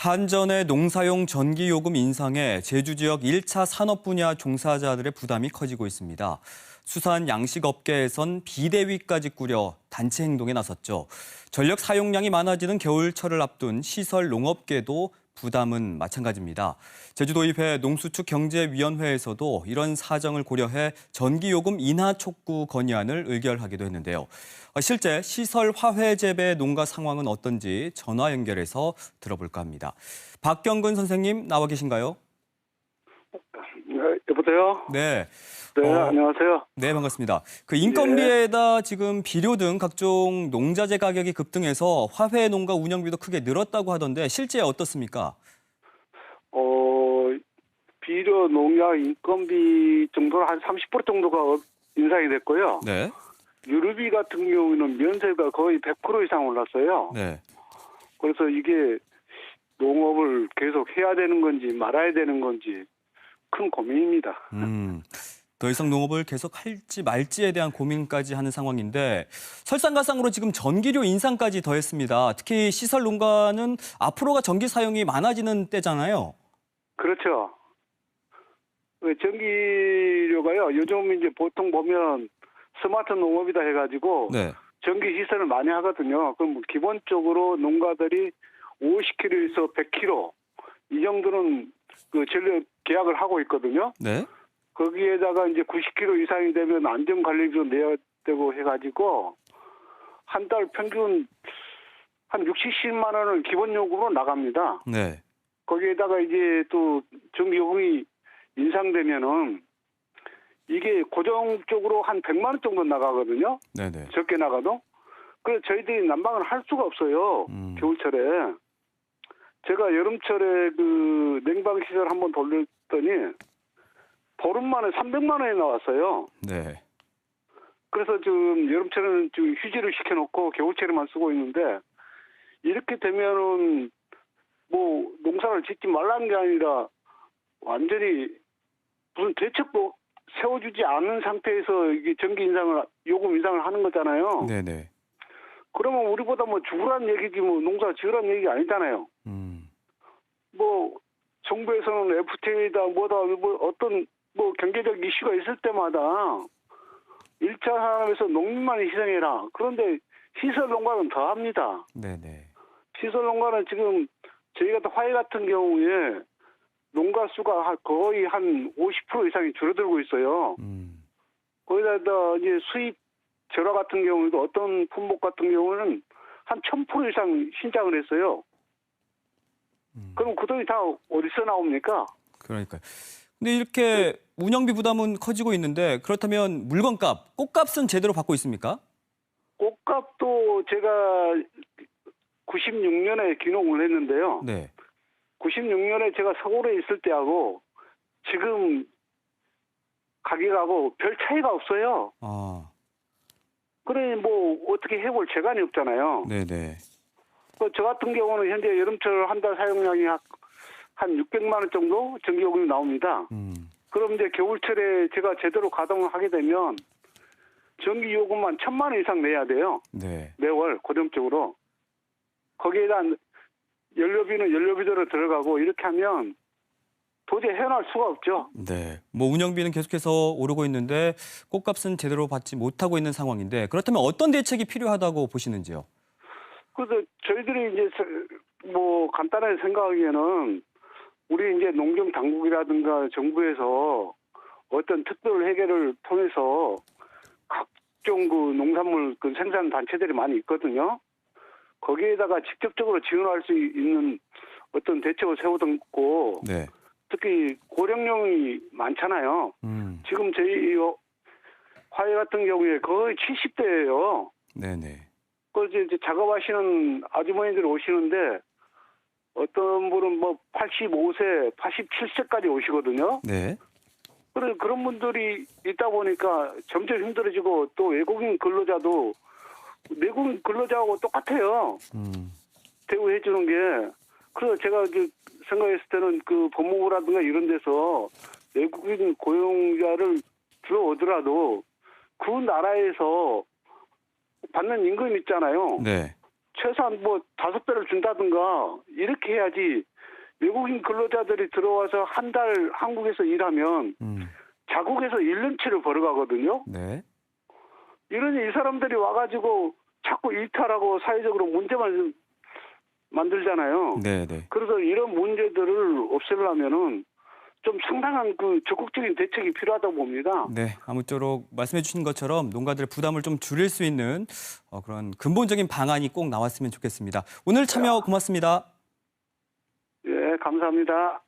한전의 농사용 전기요금 인상에 제주 지역 1차 산업 분야 종사자들의 부담이 커지고 있습니다. 수산 양식업계에선 비대위까지 꾸려 단체 행동에 나섰죠. 전력 사용량이 많아지는 겨울철을 앞둔 시설 농업계도 부담은 마찬가지입니다. 제주도의회 농수축경제위원회에서도 이런 사정을 고려해 전기요금 인하 촉구 건의안을 의결하기도 했는데요. 실제 시설 화훼 재배 농가 상황은 어떤지 전화 연결해서 들어볼까 합니다. 박경근 선생님 나와 계신가요? 네, 여보세요? 네. 네, 안녕하세요. 네, 반갑습니다. 인건비에다 지금 비료 등 각종 농자재 가격이 급등해서 화훼 농가 운영비도 크게 늘었다고 하던데 실제 어떻습니까? 비료, 농약, 인건비 정도는 한 30% 정도가 인상이 됐고요. 네. 유류비 같은 경우에는 면세가 거의 100% 이상 올랐어요. 네. 그래서 이게 농업을 계속 해야 되는 건지 말아야 되는 건지 큰 고민입니다. 더 이상 농업을 계속 할지 말지에 대한 고민까지 하는 상황인데 설상가상으로 지금 전기료 인상까지 더했습니다. 특히 시설 농가는 앞으로가 전기 사용이 많아지는 때잖아요. 그렇죠. 전기료가요. 요즘 이제 보통 보면 스마트 농업이다 해가지고 네. 전기 시설을 많이 하거든요. 그럼 기본적으로 농가들이 50kg에서 100kg 이 정도는 그 전력 계약을 하고 있거든요. 네. 거기에다가 이제 90kg 이상이 되면 안전관리비도 내야 되고 해가지고 한 달 평균 한 60, 70만 원을 기본 요금으로 나갑니다. 네. 거기에다가 이제 또 전기요금이 인상되면은 이게 고정적으로 한 100만 원 정도 나가거든요. 네네. 적게 나가도. 그래서 저희들이 난방을 할 수가 없어요. 겨울철에. 제가 여름철에 그 냉방시설 한번 돌렸더니 보름 만에 300만 원이 나왔어요. 네. 그래서 지금 여름철에는 지금 휴지를 시켜놓고 겨울철에만 쓰고 있는데 이렇게 되면은 뭐 농사를 짓지 말라는 게 아니라 완전히 무슨 대책도 세워주지 않은 상태에서 이게 전기 인상을, 요금 인상을 하는 거잖아요. 네네. 그러면 우리보다 뭐 죽으란 얘기지 뭐 농사 지으란 얘기 아니잖아요. 뭐 정부에서는 FTA다 뭐다 뭐 어떤 뭐 경제적 이슈가 있을 때마다 1차 산업에서 농민만 희생해라. 그런데 시설 농가는 더 합니다. 네네. 시설 농가는 지금 저희 같은 화훼 같은 경우에 농가 수가 거의 한 50% 이상이 줄어들고 있어요. 거기다 이제 수입 절화 같은 경우에도 어떤 품목 같은 경우는 한 1000% 이상 신장을 했어요. 그럼 그 돈이 다 어디서 나옵니까? 그러니까요. 근데 이렇게 운영비 부담은 커지고 있는데 그렇다면 물건값, 꽃값은 제대로 받고 있습니까? 꽃값도 제가 96년에 귀농을 했는데요. 네. 96년에 제가 서울에 있을 때하고 지금 가격하고 별 차이가 없어요. 아. 그래 뭐 어떻게 해볼 재간이 없잖아요. 네네. 저 같은 경우는 현재 여름철 한 달 사용량이 한 600만 원 정도 전기요금이 나옵니다. 그럼 이제 겨울철에 제가 제대로 가동을 하게 되면 전기요금만 1000만 원 이상 내야 돼요. 네. 매월 고정적으로. 거기에다 연료비는 연료비대로 들어가고 이렇게 하면 도저히 헤어날 수가 없죠. 네. 뭐 운영비는 계속해서 오르고 있는데 꽃값은 제대로 받지 못하고 있는 상황인데 그렇다면 어떤 대책이 필요하다고 보시는지요? 그래서 저희들이 이제 뭐 간단하게 생각하기에는 우리 이제 농경 당국이라든가 정부에서 어떤 특별 회계를 통해서 각종 그 농산물 그 생산 단체들이 많이 있거든요. 거기에다가 직접적으로 지원할 수 있는 어떤 대책을 세우고 네. 특히 고령령이 많잖아요. 지금 저희 화훼 같은 경우에 거의 70대예요. 네네. 그래서 이제 작업하시는 아주머니들이 오시는데 어떤 분은 뭐 85세, 87세까지 오시거든요. 네. 그래 그런 분들이 있다 보니까 점점 힘들어지고 또 외국인 근로자도 내국인 근로자하고 똑같아요. 대우해 주는 게. 그래서 제가 생각했을 때는 그 법무부라든가 이런 데서 외국인 고용자를 들어오더라도 그 나라에서 받는 임금 있잖아요. 네. 최소한 뭐 5배를 준다든가 이렇게 해야지 외국인 근로자들이 들어와서 한 달 한국에서 일하면 자국에서 1년치를 벌어가거든요. 네. 이러니 이 사람들이 와가지고 자꾸 이탈하고 사회적으로 문제만 만들잖아요. 네, 네. 그래서 이런 문제들을 없애려면은 좀 상당한 그 적극적인 대책이 필요하다고 봅니다. 네, 아무쪼록 말씀해 주신 것처럼 농가들의 부담을 좀 줄일 수 있는 그런 근본적인 방안이 꼭 나왔으면 좋겠습니다. 오늘 참여 고맙습니다. 예, 감사합니다.